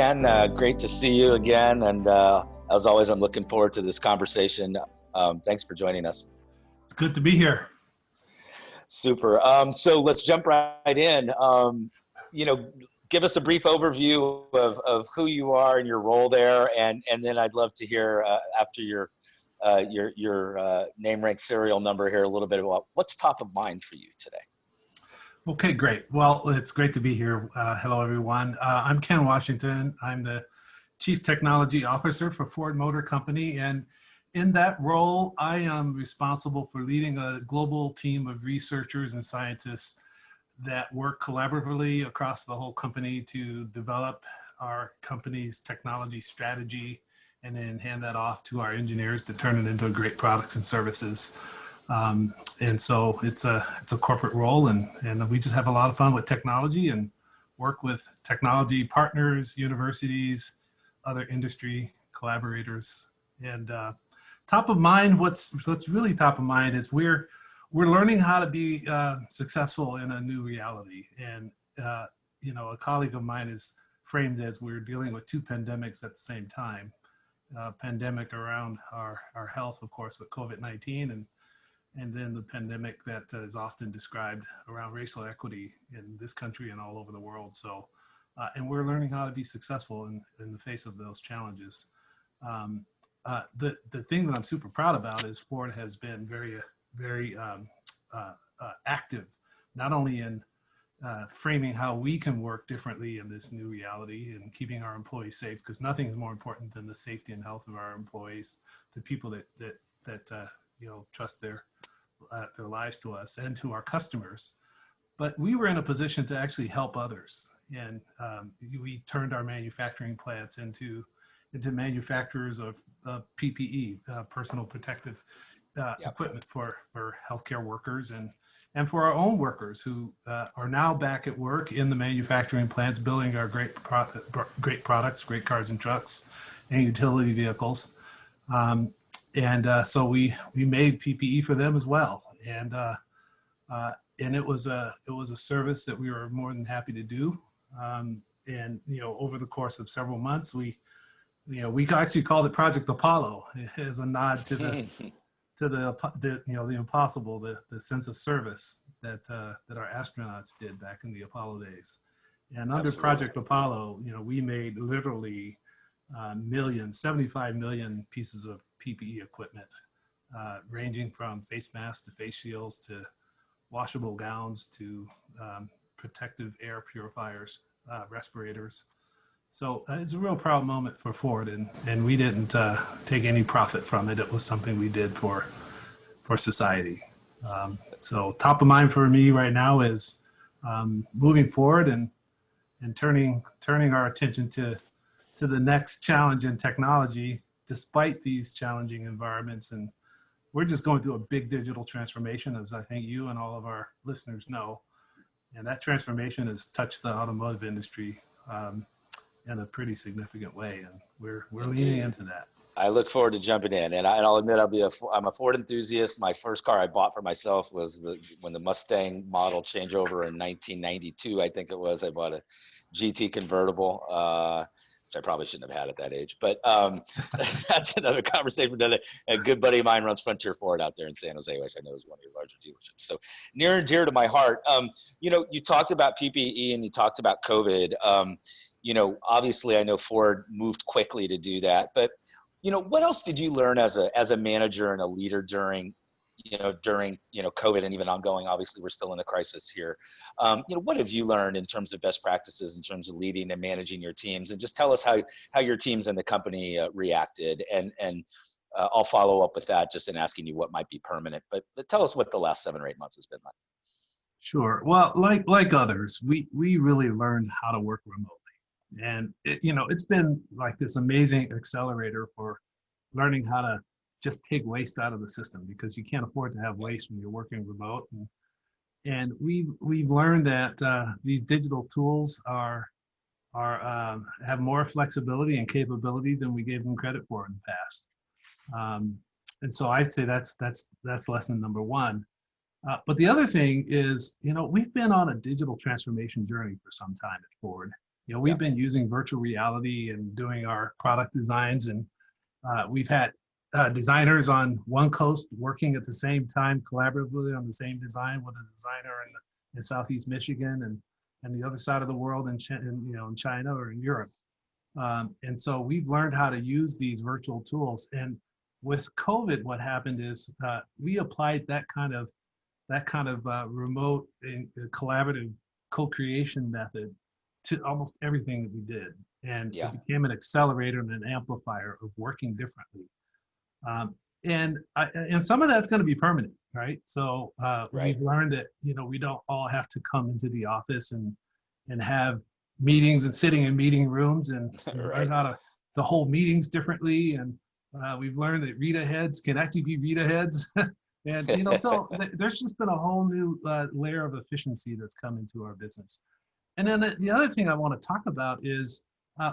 Ken. Great to see you again. And as always, I'm looking forward to this conversation. Thanks for joining us. It's good to be here. Super. So let's jump right in. Give us a brief overview of who you are and your role there, and then I'd love to hear after your name, rank, serial number here a little bit about what's top of mind for you today. Okay, great. Well, it's great to be here. Hello, everyone. I'm Ken Washington. I'm the Chief Technology Officer for Ford Motor Company, and in that role, I am responsible for leading a global team of researchers and scientists that work collaboratively across the whole company to develop our company's technology strategy and then hand that off to our engineers to turn it into great products and services. And so it's a corporate role, and we just have a lot of fun with technology and work with technology partners, universities, other industry collaborators. And top of mind, what's really top of mind is we're learning how to be successful in a new reality. And a colleague of mine is framed as we're dealing with two pandemics at the same time. Pandemic around our health, of course, with COVID-19, and then the pandemic that is often described around racial equity in this country and all over the world. So, and we're learning how to be successful in the face of those challenges. The thing that I'm super proud about is Ford has been very active, not only in framing how we can work differently in this new reality and keeping our employees safe, because nothing is more important than the safety and health of our employees, the people that trust their lives to us and to our customers. But we were in a position to actually help others, and we turned our manufacturing plants into manufacturers of PPE, personal protective equipment for healthcare workers and for our own workers who are now back at work in the manufacturing plants, building our great products, great cars and trucks and utility vehicles. So we made PPE for them as well. And it was a service that we were more than happy to do. Over the course of several months, we actually called it Project Apollo as a nod to the impossible, the sense of service that our astronauts did back in the Apollo days. And under Project Apollo, we made literally 75 million pieces of PPE equipment, ranging from face masks to face shields to washable gowns to protective air purifiers, respirators. So it's a real proud moment for Ford, and we didn't take any profit from it. It was something we did for society. So top of mind for me right now is moving forward and turning our attention to the next challenge in technology, despite these challenging environments. And we're just going through a big digital transformation, as I think you and all of our listeners know. And that transformation has touched the automotive industry in a pretty significant way, and we're leaning into that. I look forward to jumping in, and I'll admit I'm a Ford enthusiast. My first car I bought for myself was when the Mustang model changeover in 1992, I think it was. I bought a GT convertible, which I probably shouldn't have had at that age, but that's another conversation. A good buddy of mine runs Frontier Ford out there in San Jose, which I know is one of your larger dealerships. So near and dear to my heart. You talked about PPE and you talked about COVID. Obviously I know Ford moved quickly to do that, but what else did you learn as a manager and a leader during COVID and even ongoing? Obviously we're still in a crisis here. What have you learned in terms of best practices, in terms of leading and managing your teams? And just tell us how your teams and the company reacted. And I'll follow up with that just in asking you what might be permanent, but tell us what the last 7 or 8 months has been like. Sure. Well, like others, we really learned how to work remotely. And it's been like this amazing accelerator for learning how to just take waste out of the system, because you can't afford to have waste when you're working remote. And we've learned that these digital tools have more flexibility and capability than we gave them credit for in the past. And so I'd say that's lesson number one. But the other thing is, we've been on a digital transformation journey for some time at Ford. we've been using virtual reality and doing our product designs, and we've had designers on one coast working at the same time collaboratively on the same design with a designer in Southeast Michigan, and the other side of the world in China or in Europe. And so we've learned how to use these virtual tools. And with COVID, what happened is we applied that kind of remote and collaborative co-creation method to almost everything that we did. And it became an accelerator and an amplifier of working differently. And some of that's going to be permanent, right? So we've learned that, we don't all have to come into the office and have meetings and sitting in meeting rooms, and learn how to hold meetings differently. And we've learned that read aheads can actually be read aheads. And, so there's just been a whole new layer of efficiency that's come into our business. And then the other thing I want to talk about is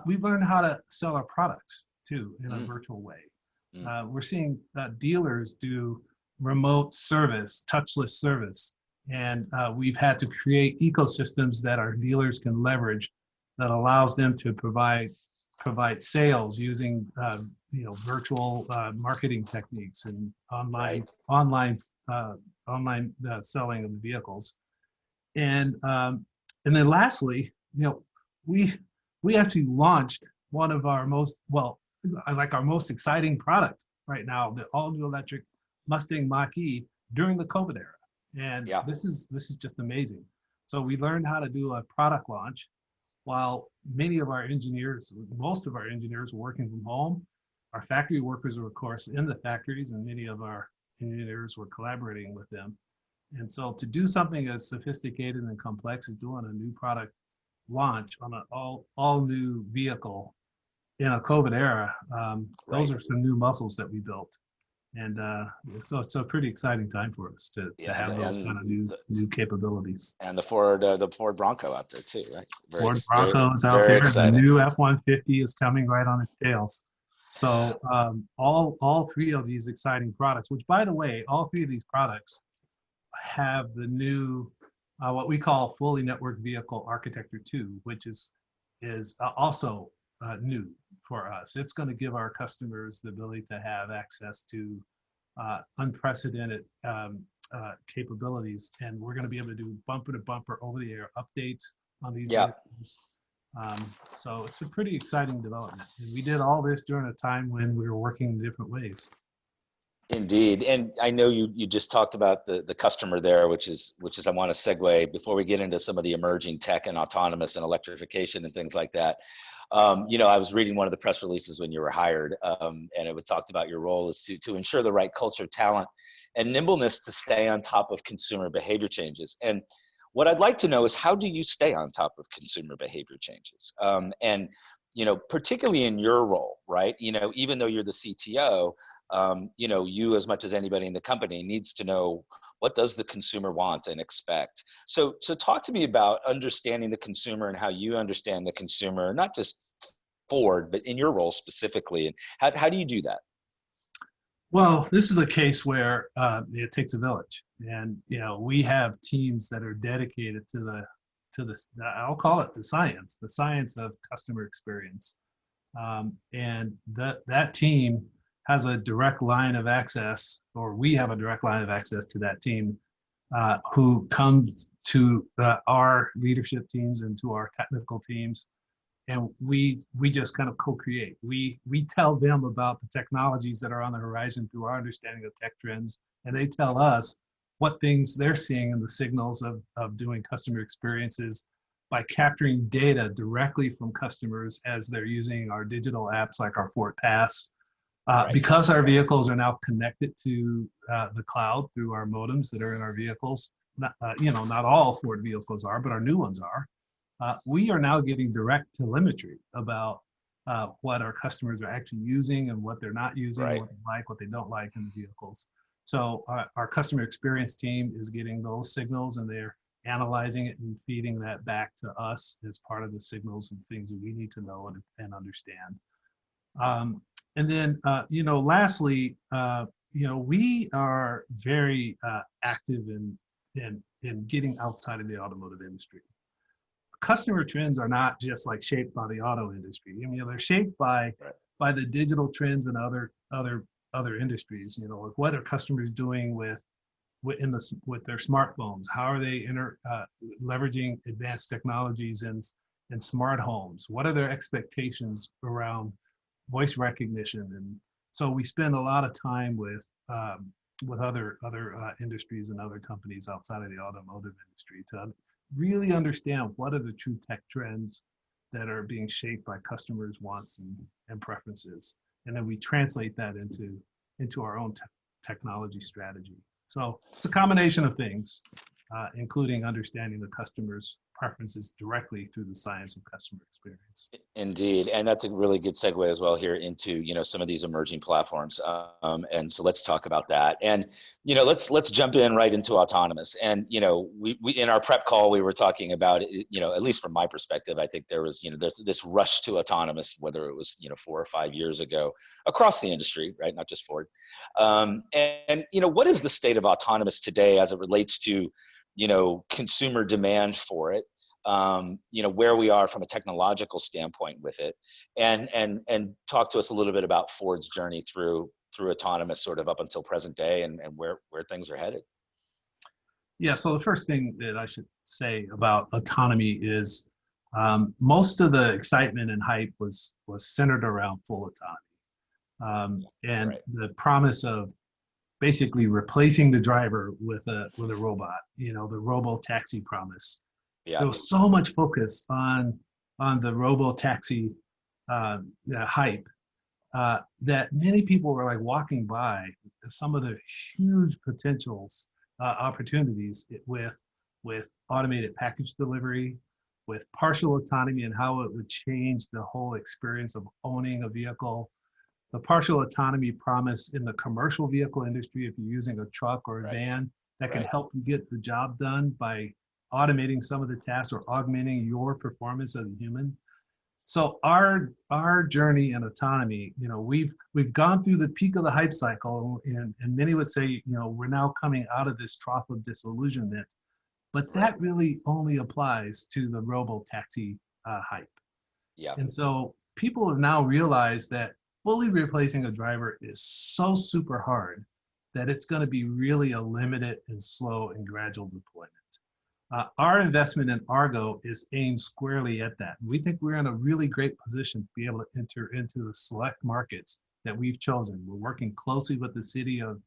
we've learned how to sell our products too in a virtual way. We're seeing dealers do remote service, touchless service. And we've had to create ecosystems that our dealers can leverage that allows them to provide sales using virtual marketing techniques and online selling of the vehicles. And then lastly, we actually launched one of our most exciting product right now, the all-new electric Mustang Mach-E, during the COVID era. And this is just amazing. So we learned how to do a product launch while most of our engineers were working from home. Our factory workers were, of course, in the factories, and many of our engineers were collaborating with them. And so to do something as sophisticated and complex as doing a new product launch on an all new vehicle in a COVID era, those are some new muscles that we built. And so it's a pretty exciting time for us to have those kind of new capabilities. And the Ford Bronco out there too, right? Ford Bronco is out there. Exciting. The new F-150 is coming right on its tails. So all three of these exciting products, which by the way, all three of these products have the new what we call fully networked vehicle architecture 2, which is also new for us. It's going to give our customers the ability to have access to unprecedented capabilities, and we're going to be able to do bumper-to-bumper over-the-air updates on these vehicles. So it's a pretty exciting development. And we did all this during a time when we were working in different ways. Indeed. And I know you just talked about the customer there, which is I want to segue before we get into some of the emerging tech and autonomous and electrification and things like that. I was reading one of the press releases when you were hired, and it talked about your role is to ensure the right culture, talent, and nimbleness to stay on top of consumer behavior changes. And what I'd like to know is, how do you stay on top of consumer behavior changes? And particularly in your role, right? Even though you're the CTO, you, as much as anybody in the company, needs to know, what does the consumer want and expect? So talk to me about understanding the consumer and how you understand the consumer, not just Ford, but in your role specifically. And how do you do that? Well, this is a case where it takes a village, and we have teams that are dedicated to the I'll call it the science of customer experience, and that team has a direct line of access, or we have a direct line of access to that team, who comes to our leadership teams and to our technical teams, and we just kind of co-create. We tell them about the technologies that are on the horizon through our understanding of tech trends, and they tell us what things they're seeing in the signals of doing customer experiences by capturing data directly from customers as they're using our digital apps like our Ford Pass. Because our vehicles are now connected to the cloud through our modems that are in our vehicles, not all Ford vehicles are, but our new ones are. We are now getting direct telemetry about what our customers are actually using and what they're not using, what they like, what they don't like in the vehicles. So our customer experience team is getting those signals, and they're analyzing it and feeding that back to us as part of the signals and things that we need to know and understand. And then, lastly, we are very active in getting outside of the automotive industry. customer trends are not just like shaped by the auto industry. I mean, they're shaped Right. by the digital trends and other industries. You know, like what are customers doing with their smartphones? How are they leveraging advanced technologies in smart homes? What are their expectations around voice recognition? And so we spend a lot of time with other industries and other companies outside of the automotive industry to really understand what are the true tech trends that are being shaped by customers' wants and preferences, and then we translate that into our own technology strategy. So it's a combination of things, including understanding the customer's preferences directly through the science of customer experience. Indeed, and that's a really good segue as well here into some of these emerging platforms. And so let's talk about that. And let's jump in right into autonomous. And we in our prep call we were talking about it, at least from my perspective, I think there was there's this rush to autonomous, whether it was 4 or 5 years ago across the industry, right? Not just Ford. And what is the state of autonomous today as it relates to consumer demand for it? Where we are from a technological standpoint with it, and talk to us a little bit about Ford's journey through autonomous sort of up until present day, and where things are headed. Yeah, so the first thing that I should say about autonomy is most of the excitement and hype was centered around full autonomy, and Right. the promise of basically replacing the driver with a robot. The robo taxi promise. Yeah. There was so much focus on the robo taxi hype that many people were like walking by some of the huge potentials, opportunities with automated package delivery, with partial autonomy and how it would change the whole experience of owning a vehicle. The partial autonomy promise in the commercial vehicle industry, if you're using a truck or a Right. van, that can Right. help you get the job done by automating some of the tasks or augmenting your performance as a human. So our journey in autonomy, we've gone through the peak of the hype cycle, and many would say, we're now coming out of this trough of disillusionment, but Right. that really only applies to the robo taxi hype. Yeah. And so people have now realized that fully replacing a driver is so super hard that it's going to be really a limited and slow and gradual deployment. Our investment in Argo is aimed squarely at that. We think we're in a really great position to be able to enter into the select markets that we've chosen. We're working closely with the city of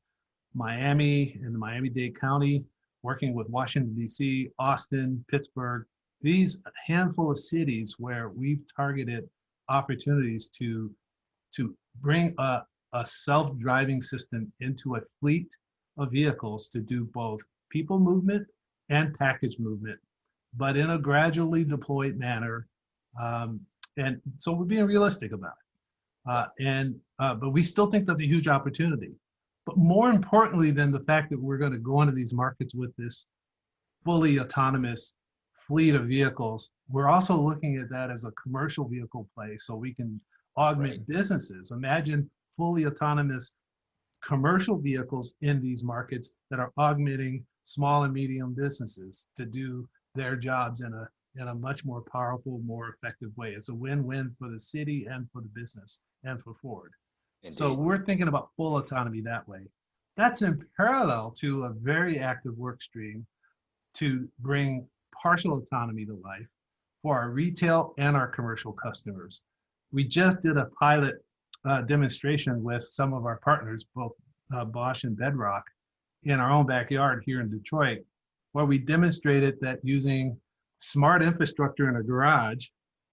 Miami and the Miami-Dade County, working with Washington, D.C., Austin, Pittsburgh, these handful of cities where we've targeted opportunities to bring a self-driving system into a fleet of vehicles to do both people movement and package movement, but in a gradually deployed manner. And so we're being realistic about it. But we still think that's a huge opportunity. But more importantly than the fact that we're going to go into these markets with this fully autonomous fleet of vehicles, we're also looking at that as a commercial vehicle play so we can augment Right. businesses. Imagine fully autonomous commercial vehicles in these markets that are augmenting small and medium businesses to do their jobs in a much more powerful, more effective way. It's a win-win for the city and for the business and for Ford. So Indeed. we're thinking about full autonomy that way. That's in parallel to a very active work stream to bring partial autonomy to life for our retail and our commercial customers. We just did a pilot demonstration with some of our partners, both Bosch and Bedrock, in our own backyard here in Detroit, where we demonstrated that using smart infrastructure in a garage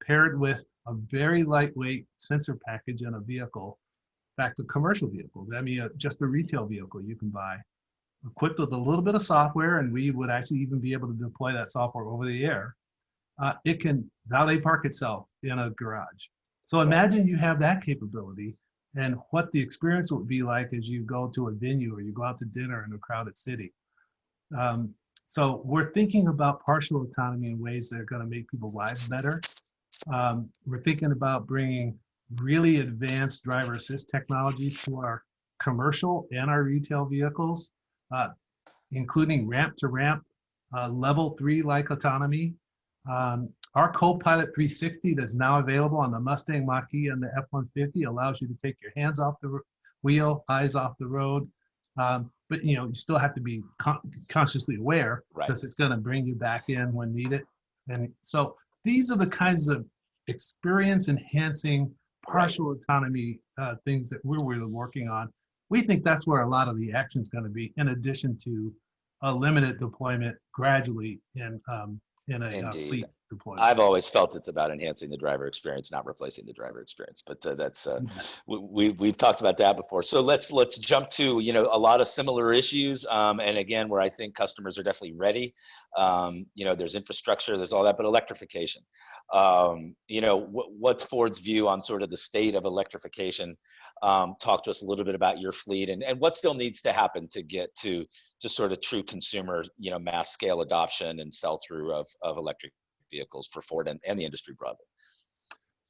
paired with a very lightweight sensor package in a vehicle, back to commercial vehicles, I mean, just a retail vehicle you can buy, equipped with a little bit of software, and we would actually even be able to deploy that software over the air. It can valet park itself in a garage. So imagine you have that capability and what the experience would be like as you go to a venue or you go out to dinner in a crowded city. So we're thinking about partial autonomy in ways that are going to make people's lives better. We're thinking about bringing really advanced driver assist technologies to our commercial and our retail vehicles, including ramp to ramp, level 3 like autonomy. Our Copilot 360 that's now available on the Mustang Mach-E and the F-150 allows you to take your hands off the wheel, eyes off the road. But you still have to be consciously aware, Right. because it's going to bring you back in when needed. And so these are the kinds of experience enhancing partial autonomy things that we're really working on. We think that's where a lot of the action is going to be, in addition to a limited deployment gradually in a Indeed. fleet deployment. I've always felt it's about enhancing the driver experience, not replacing the driver experience. But that's we've talked about that before. So let's jump to a lot of similar issues, and again, where I think customers are definitely ready. There's infrastructure, there's all that, but electrification. What's Ford's view on sort of the state of electrification? Talk to us a little bit about your fleet and what still needs to happen to get to sort of true consumer, mass scale adoption and sell through of electric vehicles for Ford and the industry broadly.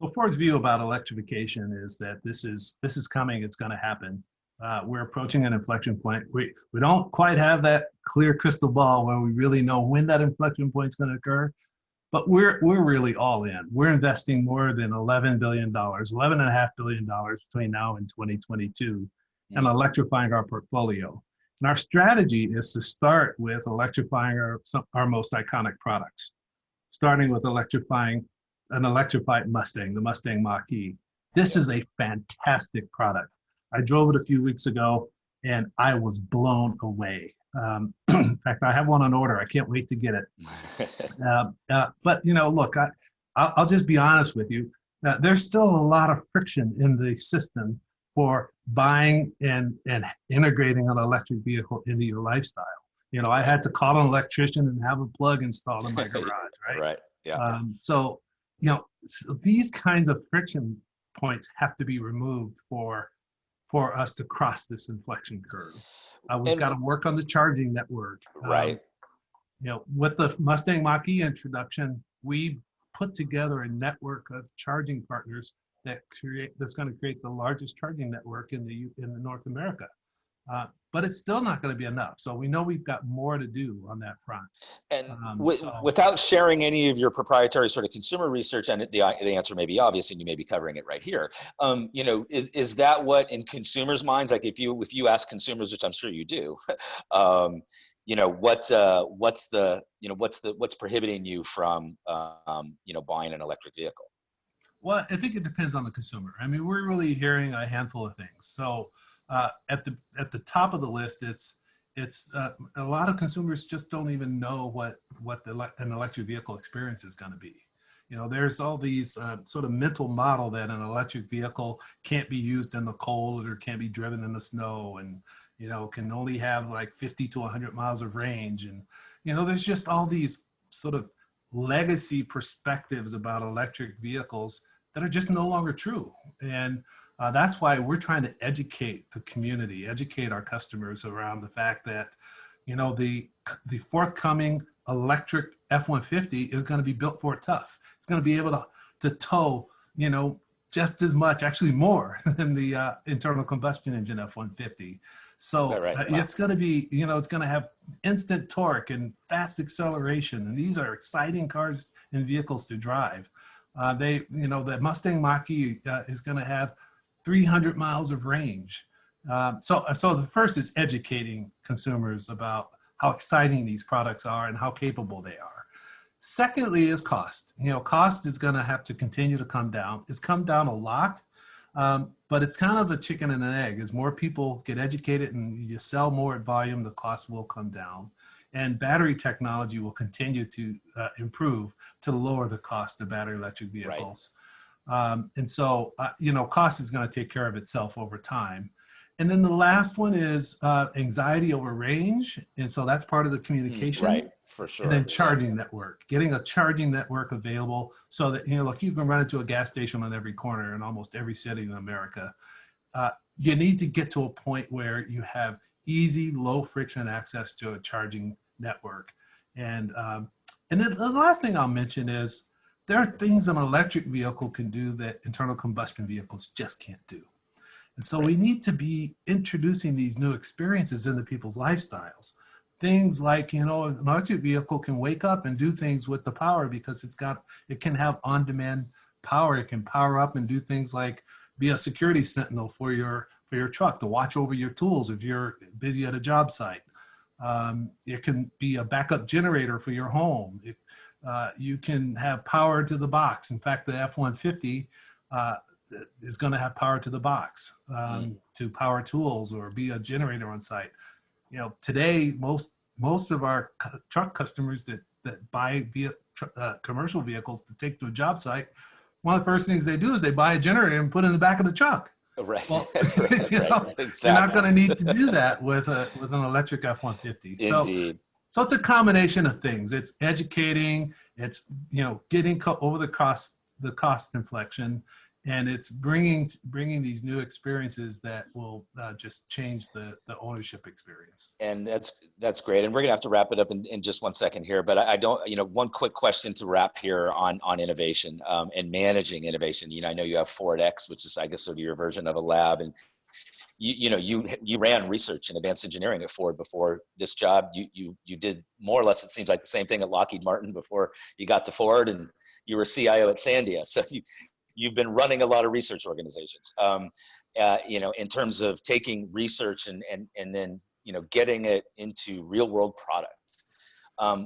So Ford's view about electrification is that this is coming. It's going to happen. We're approaching an inflection point. We don't quite have that clear crystal ball where we really know when that inflection point is going to occur, but we're really all in. We're investing more than $11 billion, $11.5 billion between now and 2022, and electrifying our portfolio. And our strategy is to start with electrifying our most iconic products, starting with electrifying an electrified Mustang, the Mustang Mach-E. This is a fantastic product. I drove it a few weeks ago and I was blown away. In fact, I have one on order. I can't wait to get it. But look, I'll just be honest with you. There's still a lot of friction in the system for buying and integrating an electric vehicle into your lifestyle. I had to call an electrician and have a plug installed in my garage, right? Right. Yeah. So these kinds of friction points have to be removed for us to cross this inflection curve. We've got to work on the charging network. Right. With the Mustang Mach-E introduction, we put together a network of charging partners that's going to create the largest charging network in North America. But it's still not going to be enough. So we know we've got more to do on that front. And without sharing any of your proprietary sort of consumer research, and the answer may be obvious, and you may be covering it right here. Is that what in consumers' minds, like if you ask consumers, which I'm sure you do, what's prohibiting you from buying an electric vehicle? Well, I think it depends on the consumer. I mean, we're really hearing a handful of things. So at the top of the list, it's a lot of consumers just don't even know what an electric vehicle experience is going to be. There's all these sort of mental model that an electric vehicle can't be used in the cold or can't be driven in the snow, and can only have like 50 to 100 miles of range, and there's just all these sort of legacy perspectives about electric vehicles that are just no longer true. And that's why we're trying to educate the community, educate our customers around the fact that, the forthcoming electric F-150 is going to be built for tough. It's going to be able to tow, just as much, actually more than the internal combustion engine F-150. So right? Wow. It's going to be, it's going to have instant torque and fast acceleration. And these are exciting cars and vehicles to drive. The Mustang Mach-E is going to have 300 miles of range. So the first is educating consumers about how exciting these products are and how capable they are. Secondly is cost. Cost is going to have to continue to come down. It's come down a lot, but it's kind of a chicken and an egg. As more people get educated and you sell more at volume, the cost will come down. And battery technology will continue to improve to lower the cost of battery electric vehicles. Right. And so, cost is going to take care of itself over time. And then the last one is anxiety over range. And so that's part of the communication. Right, for sure. And then charging network, getting a charging network available so that, look, you can run into a gas station on every corner in almost every city in America. You need to get to a point where you have easy, low friction access to a charging network. And then the last thing I'll mention is there are things an electric vehicle can do that internal combustion vehicles just can't do. And so we need to be introducing these new experiences into people's lifestyles. things like, an electric vehicle can wake up and do things with the power because it can have on-demand power. It can power up and do things like be a security sentinel for your truck to watch over your tools if you're busy at a job site. It can be a backup generator for your home. You can have power to the box. In fact, the F-150 is going to have power to the box to power tools or be a generator on site. Today, most of our truck customers that buy commercial vehicles to take to a job site, one of the first things they do is they buy a generator and put it in the back of the truck. Right. Well, Right. Exactly. you're not going to need to do that with an electric F-150. Indeed. So it's a combination of things. It's educating. It's getting over the cost inflection, and it's bringing these new experiences that will just change the ownership experience. And that's great. And we're gonna have to wrap it up in just one second here. But I don't, one quick question to wrap here on innovation and managing innovation. I know you have Ford X, which is, I guess, sort of your version of a lab, and you ran research and advanced engineering at Ford before this job. You did more or less, it seems like, the same thing at Lockheed Martin before you got to Ford, and you were CIO at Sandia. So you've been running a lot of research organizations. In terms of taking research and then getting it into real world products.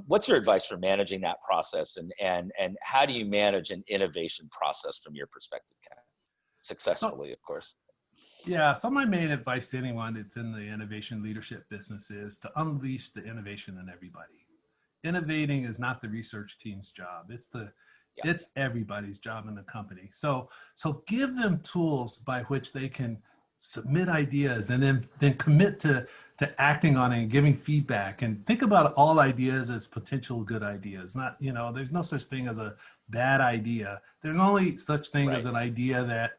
What's your advice for managing that process, and how do you manage an innovation process from your perspective, Ken? Successfully, of course. Yeah, so my main advice to anyone that's in the innovation leadership business is to unleash the innovation in everybody. Innovating is not the research team's job. It's everybody's job in the company. So give them tools by which they can submit ideas and then commit to acting on it and giving feedback, and think about all ideas as potential good ideas. Not, there's no such thing as a bad idea. There's only such thing as an idea that,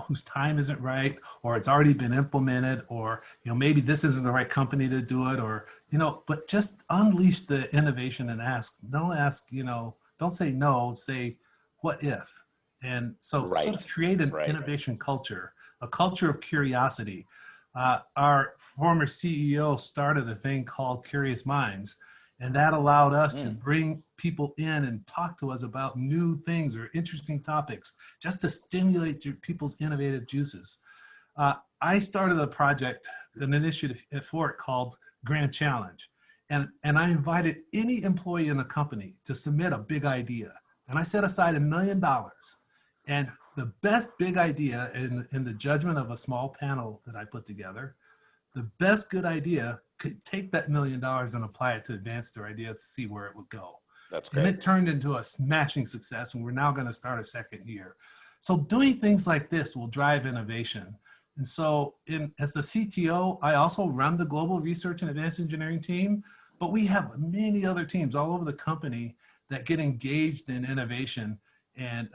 whose time isn't right, or it's already been implemented, or, maybe this isn't the right company to do it, or, but just unleash the innovation and don't say no, say what if. And so sort of create an innovation culture, a culture of curiosity. Our former CEO started a thing called Curious Minds, and that allowed us to bring people in and talk to us about new things or interesting topics, just to stimulate people's innovative juices. I started an initiative at Ford called Grand Challenge. And I invited any employee in the company to submit a big idea. And I set aside $1 million. And the best big idea in the judgment of a small panel that I put together, the best good idea could take that $1 million and apply it to advance their idea to see where it would go. That's great. And it turned into a smashing success, and we're now going to start a second year. So doing things like this will drive innovation. And so as the CTO, I also run the global research and advanced engineering team, but we have many other teams all over the company that get engaged in innovation and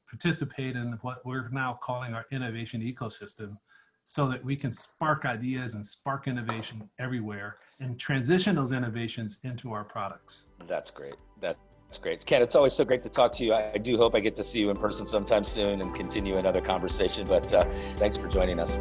participate in what we're now calling our innovation ecosystem, so that we can spark ideas and spark innovation everywhere and transition those innovations into our products. That's great. That's great. Ken, it's always so great to talk to you. I do hope I get to see you in person sometime soon and continue another conversation, but thanks for joining us.